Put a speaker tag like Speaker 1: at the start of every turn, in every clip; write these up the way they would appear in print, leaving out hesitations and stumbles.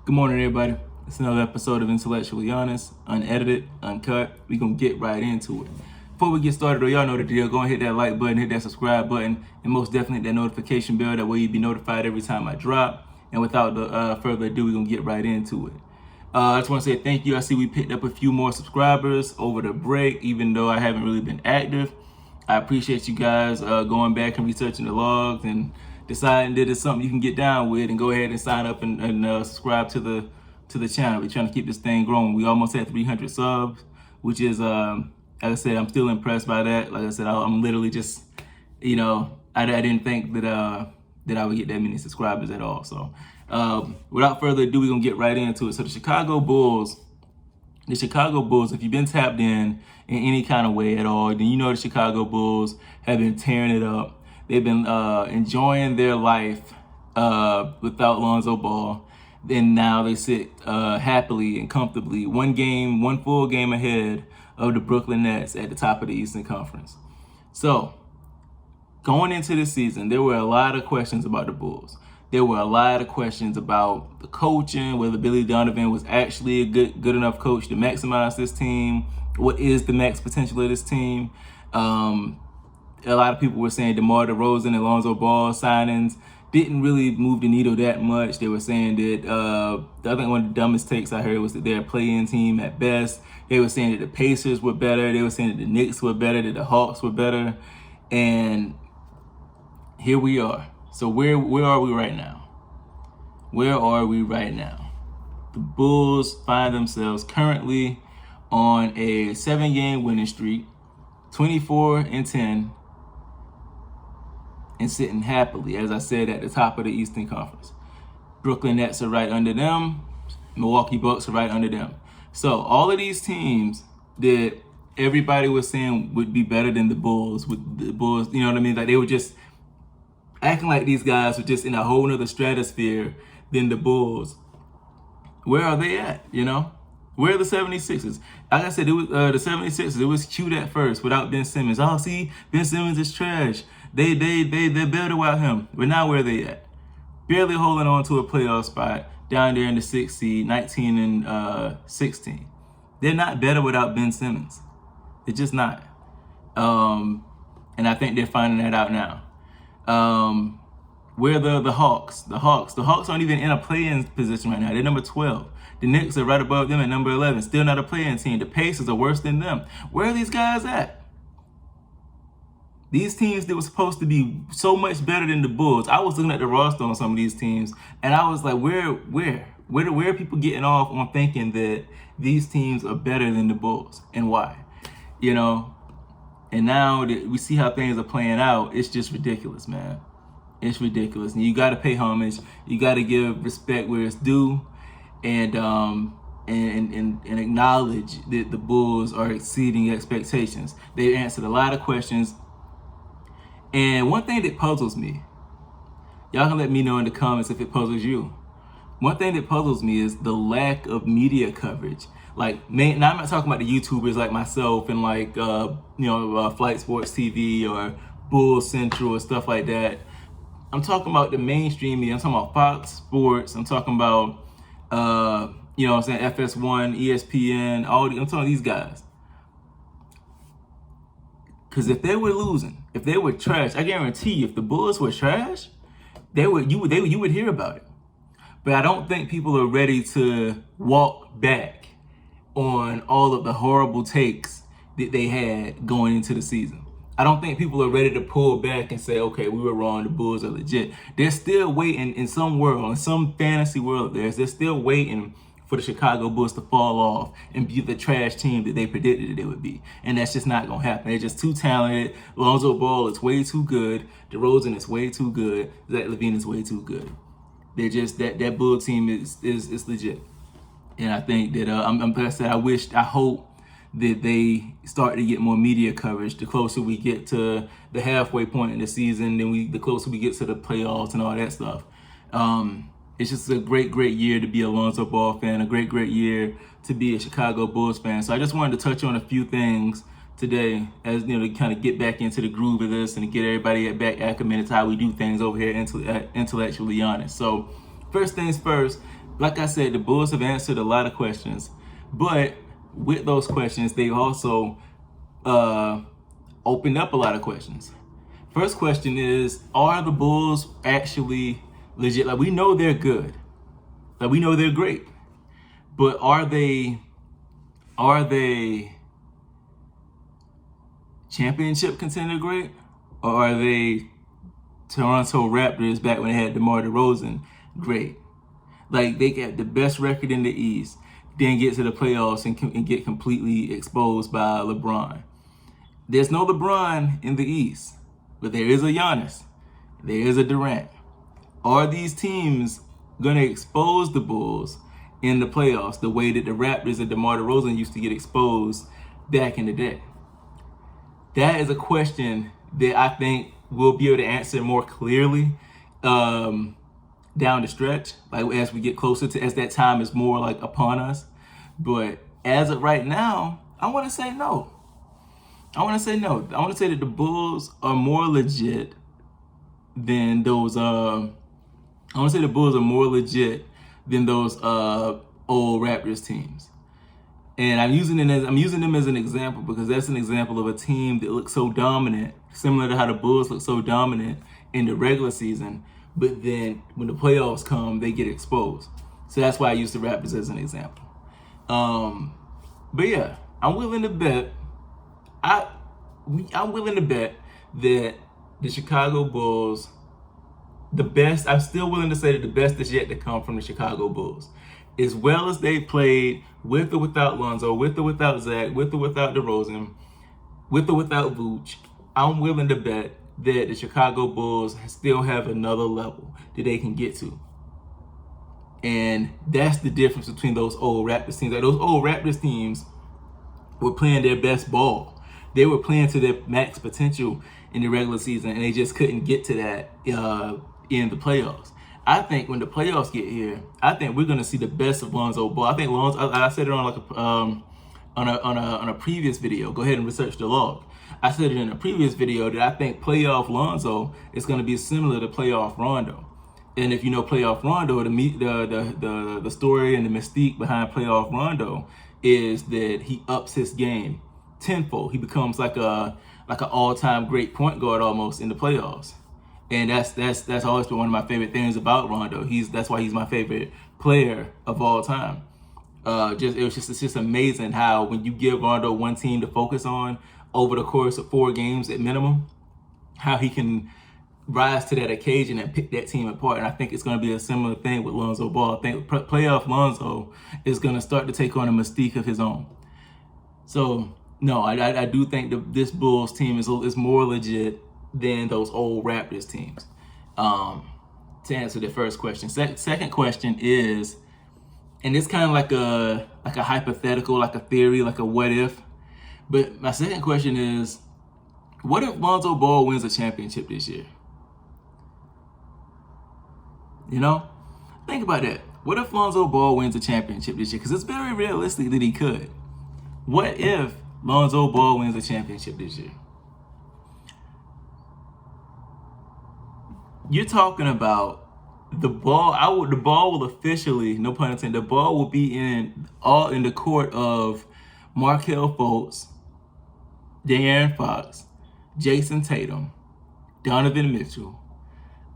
Speaker 1: Good morning, everybody. It's another episode of Intellectually Honest, unedited, uncut. We're going to get right into it. Before we get started, though, y'all know the deal. Go and hit that like button, hit that subscribe button, and most definitely that notification bell. That way you'll be notified every time I drop. And without further ado, we're going to get right into it. I just want to say thank you. I see we picked up a few more subscribers over the break, even though I haven't really been active. I appreciate you guys going back and researching the logs and deciding that it's something you can get down with, and go ahead and sign up and subscribe to the channel. We're trying to keep this thing growing. We almost had 300 subs, which is like I said, I'm still impressed by that. Like I said, I'm literally just, I didn't think that I would get that many subscribers at all. So without further ado, we're gonna get right into it. So the Chicago Bulls, if you've been tapped in any kind of way at all, then you know the Chicago Bulls have been tearing it up. They've been enjoying their life without Lonzo Ball. Then now they sit happily and comfortably one full game ahead of the Brooklyn Nets at the top of the Eastern Conference. So going into this season, there were a lot of questions about the Bulls. There were a lot of questions about the coaching, whether Billy Donovan was actually a good enough coach to maximize this team. What is the max potential of this team? A lot of people were saying DeMar DeRozan and Lonzo Ball signings didn't really move the needle that much. They were saying that, I think one of the dumbest takes I heard was that they're a play-in team at best. They were saying that the Pacers were better. They were saying that the Knicks were better, that the Hawks were better. And here we are. So where are we right now? Where are we right now? The Bulls find themselves currently on a 7-game winning streak, 24-10, and sitting happily, as I said, at the top of the Eastern Conference. Brooklyn Nets are right under them. Milwaukee Bucks are right under them. So all of these teams that everybody was saying would be better than the Bulls, with the Bulls, you know what I mean? Like they were just acting like these guys were just in a whole nother stratosphere than the Bulls. Where are they at, Where are the 76ers? Like I said, it was the 76ers. It was cute at first without Ben Simmons. Oh, see, Ben Simmons is trash. They're better without him. But now where are they at? Barely holding on to a playoff spot down there in the 6th seed, 19 and 16. They're not better without Ben Simmons. They're just not. And I think they're finding that out now. Where are the Hawks? The Hawks aren't even in a play-in position right now. They're number 12. The Knicks are right above them at number 11. Still not a play-in team. The Pacers are worse than them. Where are these guys at? These teams that were supposed to be so much better than the Bulls. I was looking at the roster on some of these teams, and I was like, where are people getting off on thinking that these teams are better than the Bulls, and why? And now that we see how things are playing out, it's just ridiculous, man. It's ridiculous. And you got to pay homage. You got to give respect where it's due, and acknowledge that the Bulls are exceeding expectations. They answered a lot of questions. And one thing that puzzles me, y'all can let me know in the comments if it puzzles you. One thing that puzzles me is the lack of media coverage. Like, man, now I'm not talking about the YouTubers like myself and like, Flight Sports TV or Bull Central or stuff like that. I'm talking about the mainstream media. I'm talking about Fox Sports. I'm talking about, FS1, ESPN, I'm talking about these guys. Because if they were losing, if they were trash, I guarantee you, if the Bulls were trash, you would hear about it. But I don't think people are ready to walk back on all of the horrible takes that they had going into the season. I don't think people are ready to pull back and say, okay, we were wrong, the Bulls are legit. They're still waiting in some world, in some fantasy world of theirs, they're still waiting for the Chicago Bulls to fall off and be the trash team that they predicted that they would be. And that's just not going to happen. They're just too talented. Lonzo Ball is way too good. DeRozan is way too good. Zach LaVine is way too good. They're just, that Bull team is legit. And I think that, like I said, I hope that they start to get more media coverage the closer we get to the halfway point in the season, the closer we get to the playoffs and all that stuff. It's just a great year to be a Lonzo Ball fan, a great year to be a Chicago Bulls fan. So I just wanted to touch on a few things today, as to kind of get back into the groove of this and to get everybody back acclimated to how we do things over here, Intellectually Honest. So first things first, like I said, the Bulls have answered a lot of questions, but with those questions, they also opened up a lot of questions. First question is, are the Bulls actually legit? Like, we know they're good. Like, we know they're great. But are they championship contender great? Or are they Toronto Raptors back when they had DeMar DeRozan great? Like, they got the best record in the East, then get to the playoffs and get completely exposed by LeBron. There's no LeBron in the East, but there is a Giannis. There is a Durant. Are these teams going to expose the Bulls in the playoffs the way that the Raptors and DeMar DeRozan used to get exposed back in the day? That is a question that I think we'll be able to answer more clearly down the stretch, like as we get closer to, as that time is more like upon us. But as of right now, I want to say no. I want to say that the Bulls are more legit than those. I want to say the Bulls are more legit than those old Raptors teams. And I'm using them as an example because that's an example of a team that looks so dominant, similar to how the Bulls look so dominant in the regular season, but then when the playoffs come, they get exposed. So that's why I use the Raptors as an example. But yeah, I'm willing to bet. I'm willing to bet that the Chicago Bulls, the best. I'm still willing to say that the best is yet to come from the Chicago Bulls. As well as they played with or without Lonzo, with or without Zach, with or without DeRozan, with or without Vooch, I'm willing to bet that the Chicago Bulls still have another level that they can get to. And that's the difference between those old Raptors teams. Like, those old Raptors teams were playing their best ball. They were playing to their max potential in the regular season, and they just couldn't get to that in the playoffs. I think when the playoffs get here, I think we're gonna see the best of Lonzo Ball. I think Lonzo. I said it on like on a previous video. Go ahead and research the log. I said it in a previous video that I think playoff Lonzo is gonna be similar to playoff Rondo. And if you know playoff Rondo, the story and the mystique behind playoff Rondo is that he ups his game tenfold. He becomes like an all-time great point guard almost in the playoffs. And that's always been one of my favorite things about Rondo. That's why he's my favorite player of all time. It's just amazing how when you give Rondo one team to focus on over the course of 4 games at minimum, how he can rise to that occasion and pick that team apart. And I think it's going to be a similar thing with Lonzo Ball. I think playoff Lonzo is going to start to take on a mystique of his own. So no, I do think that this Bulls team is more legit than those old Raptors teams. To answer the first question, second question is, and it's kind of like a hypothetical, like a theory, like a what if. But my second question is, what if Lonzo Ball wins a championship this year? You know, think about that. What if Lonzo Ball wins a championship this year? Because it's very realistic that he could. What if Lonzo Ball wins a championship this year? You're talking about the ball. The ball will officially, no pun intended, the ball will be in the court of Markelle Fultz, De'Aaron Fox, Jason Tatum, Donovan Mitchell,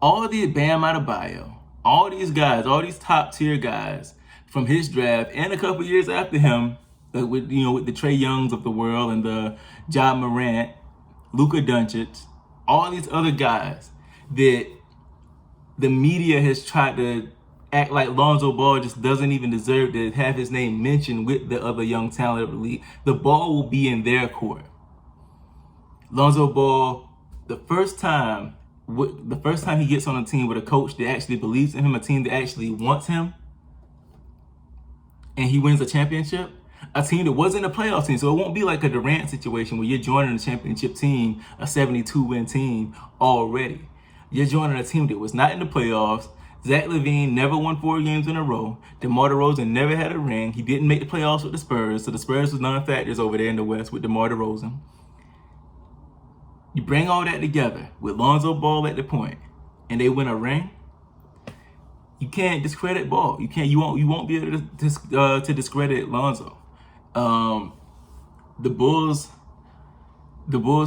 Speaker 1: all the Bam Adebayo, all these guys, all these top tier guys from his draft, and a couple years after him, with the Trae Youngs of the world and the Ja Morant, Luka Doncic, all these other guys that the media has tried to act like Lonzo Ball just doesn't even deserve to have his name mentioned with the other young talent of the league. The ball will be in their court. Lonzo Ball, the first time he gets on a team with a coach that actually believes in him, a team that actually wants him, and he wins a championship, a team that wasn't a playoff team. So it won't be like a Durant situation where you're joining a championship team, a 72-win team already. You're joining a team that was not in the playoffs. Zach LaVine never won 4 games in a row. DeMar DeRozan never had a ring. He didn't make the playoffs with the Spurs, so the Spurs was non-factors over there in the West with DeMar DeRozan. You bring all that together with Lonzo Ball at the point, and they win a ring. You can't discredit Ball. You can't. You won't be able to discredit Lonzo. The Bulls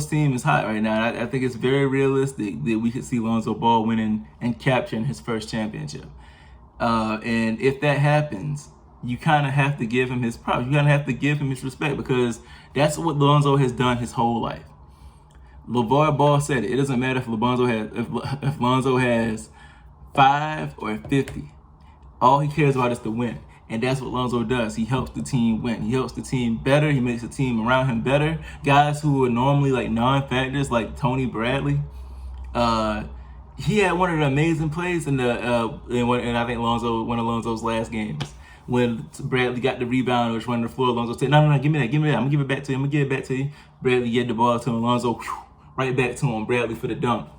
Speaker 1: team is hot right now. I think it's very realistic that we could see Lonzo Ball winning and capturing his first championship. And if that happens, you kind of have to give him his props. You kind of have to give him his respect, because that's what Lonzo has done his whole life. LeVar Ball said it. It doesn't matter if Lonzo has 5 or 50. All he cares about is to win. And that's what Lonzo does. He helps the team win. He helps the team better. He makes the team around him better. Guys who are normally like non-factors, like Tony Bradley. He had one of the amazing plays in I think one of Lonzo's last games, when Bradley got the rebound, was running the floor. Lonzo said, "No, give me that. I'm gonna give it back to you. Bradley get the ball to him. Lonzo, right back to him. Bradley for the dunk.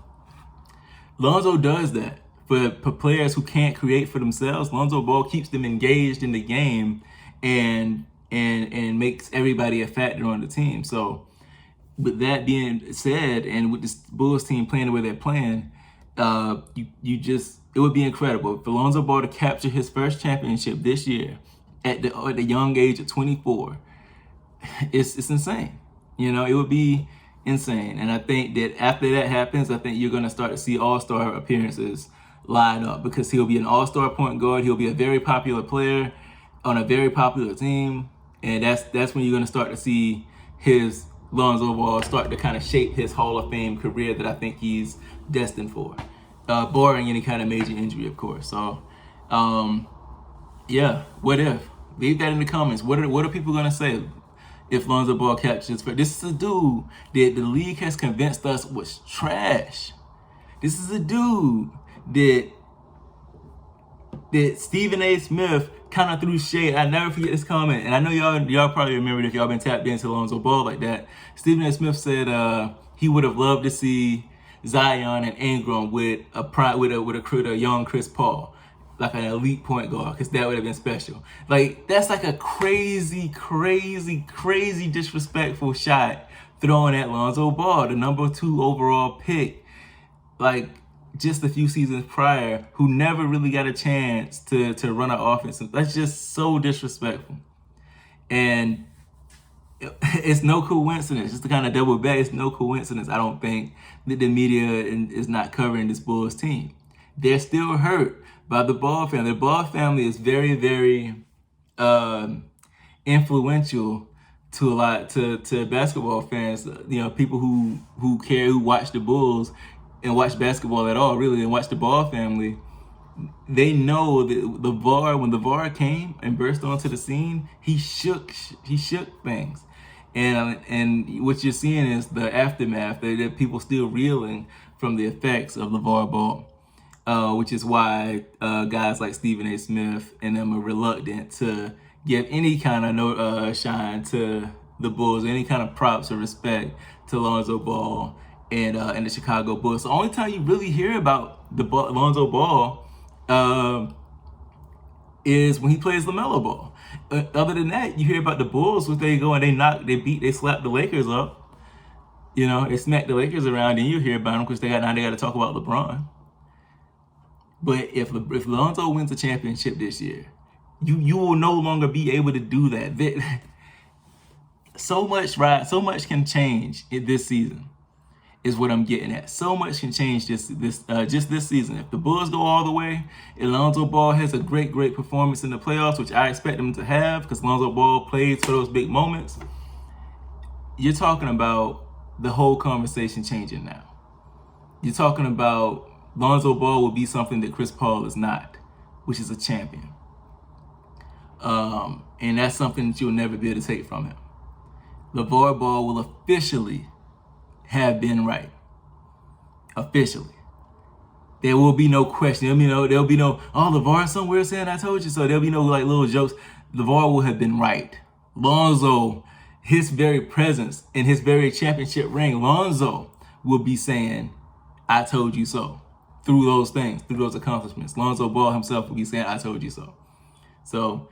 Speaker 1: Lonzo does that for players who can't create for themselves. Lonzo Ball keeps them engaged in the game and makes everybody a factor on the team. So, with that being said, and with this Bulls team playing the way they're playing, it would be incredible for Lonzo Ball to capture his first championship this year at the young age of 24. It's insane. It would be insane. And I think that after that happens, I think you're going to start to see all-star appearances line up, because he'll be an all-star point guard. He'll be a very popular player on a very popular team. And that's when you're going to start to see his Lonzo Ball start to kind of shape his Hall of Fame career that I think he's destined for, barring any kind of major injury, of course. So, yeah, what if? Leave that in the comments. What are people going to say if Lonzo Ball captures first? This is a dude that the league has convinced us was trash. This is a dude that Stephen A. Smith kind of threw shade. I never forget this comment, and I know y'all probably remember it if y'all been tapped into Lonzo Ball like that. Stephen A. Smith said he would have loved to see Zion and Ingram with a young Chris Paul, like an elite point guard, because that would have been special. Like, that's like a crazy disrespectful shot thrown at Lonzo Ball, the number 2 overall pick, like just a few seasons prior, who never really got a chance to run an offense. That's just so disrespectful. And it's no coincidence, just to kind of double back, it's no coincidence, I don't think, that the media is not covering this Bulls team. They're still hurt by the Ball family. The Ball family is very, very influential to basketball fans. People who care, who watch the Bulls and watch basketball at all, really, and watch the Ball family. They know that when the VAR came and burst onto the scene, he shook things. And what you're seeing is the aftermath, that people still reeling from the effects of LeVar Ball, which is why guys like Stephen A. Smith and them are reluctant to give any kind of shine to the Bulls, any kind of props or respect to Lonzo Ball and the Chicago Bulls. The only time you really hear about Lonzo Ball is when he plays LaMelo Ball. Other than that, you hear about the Bulls when they go and they slap the Lakers up. They smack the Lakers around, and you hear about them because they got to talk about LeBron. But if Lonzo wins a championship this year, you will no longer be able to do that. So much can change in this season, is what I'm getting at. So much can change just this season. If the Bulls go all the way, and Lonzo Ball has a great performance in the playoffs, which I expect him to have, because Lonzo Ball plays for those big moments, you're talking about the whole conversation changing now. You're talking about Lonzo Ball will be something that Chris Paul is not, which is a champion. And that's something that you'll never be able to take from him. LeVar Ball will officially have been right. Officially. There will be no question. There'll be no, LeVar somewhere saying I told you so. There'll be no like little jokes. LeVar will have been right. Lonzo, his very presence and his very championship ring, Lonzo will be saying, I told you so. Through those things, through those accomplishments. Lonzo Ball himself will be saying, I told you so. So,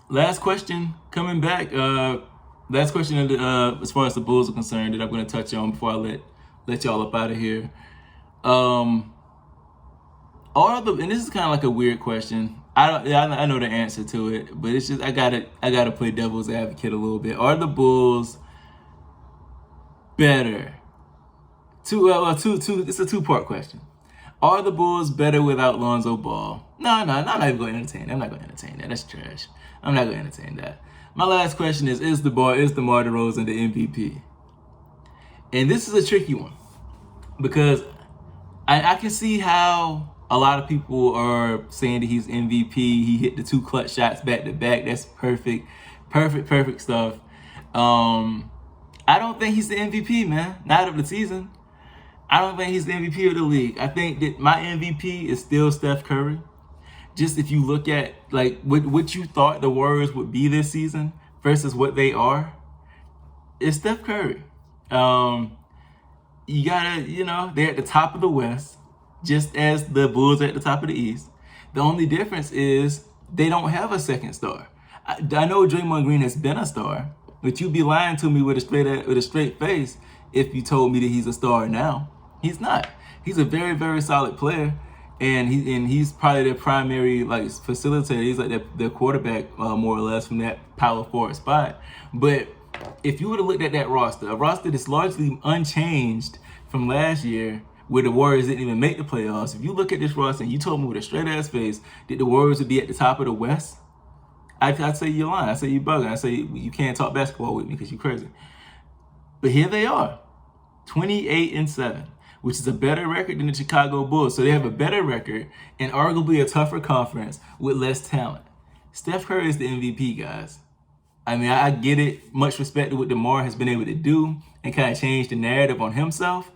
Speaker 1: last question coming back. Last question as far as the Bulls are concerned that I'm going to touch on before I let y'all up out of here. and this is kind of like a weird question. I know the answer to it, but it's just I gotta play devil's advocate a little bit. Are the Bulls better? It's a two-part question. Are the Bulls better without Lonzo Ball? No, I'm not even going to entertain that. I'm not going to entertain that. That's trash. I'm not going to entertain that. My last question is DeMar DeRozan the MVP? And this is a tricky one because I can see how a lot of people are saying that he's MVP. He hit the 2 clutch shots back to back. That's perfect stuff. I don't think he's the MVP, man. Not of the season. I don't think he's the MVP of the league. I think that my MVP is still Steph Curry. Just if you look at like what you thought the Warriors would be this season versus what they are, it's Steph Curry. You gotta, they're at the top of the West, just as the Bulls are at the top of the East. The only difference is they don't have a second star. I know Draymond Green has been a star, but you'd be lying to me with a straight face if you told me that he's a star now. He's not. He's a very, very solid player, and he's probably their primary facilitator. He's like their quarterback more or less from that power forward spot. But if you would have looked at that roster, a roster that's largely unchanged from last year, where the Warriors didn't even make the playoffs. If you look at this roster and you told me with a straight ass face that the Warriors would be at the top of the West, I'd say you're lying. I'd say you're bugging. I'd say you can't talk basketball with me because you're crazy. But here they are, 28-7, which is a better record than the Chicago Bulls. So they have a better record and arguably a tougher conference with less talent. Steph Curry is the MVP, guys. I mean, I get it. Much respect to what DeMar has been able to do and kind of change the narrative on himself.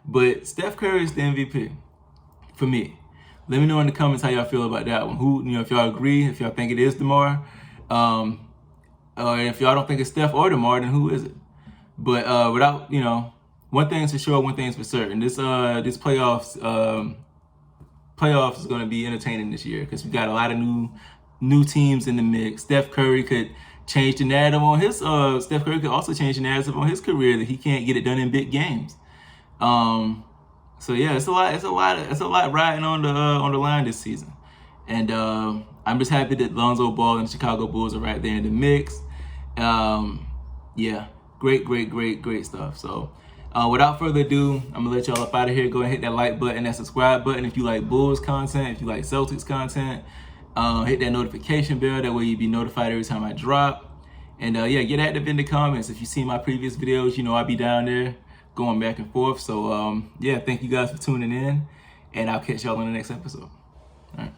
Speaker 1: But Steph Curry is the MVP for me. Let me know in the comments how y'all feel about that one. If y'all agree, if y'all think it is DeMar, or if y'all don't think it's Steph or DeMar, then who is it? But one thing's for sure, one thing's for certain. This playoffs is going to be entertaining this year because we got a lot of new teams in the mix. Steph Curry could change the narrative on his. Steph Curry could also change the narrative on his career that he can't get it done in big games. So yeah, it's a lot riding on the line this season, and I'm just happy that Lonzo Ball and the Chicago Bulls are right there in the mix. Yeah, great stuff. So without further ado, I'm gonna let y'all up out of here. Go ahead and hit that like button, that subscribe button if you like Bulls content, if you like Celtics content. Hit that notification bell, that way you'll be notified every time I drop. And get active in the comments. If you see my previous videos, I'll be down there going back and forth. So thank you guys for tuning in, and I'll catch y'all in the next episode. All right.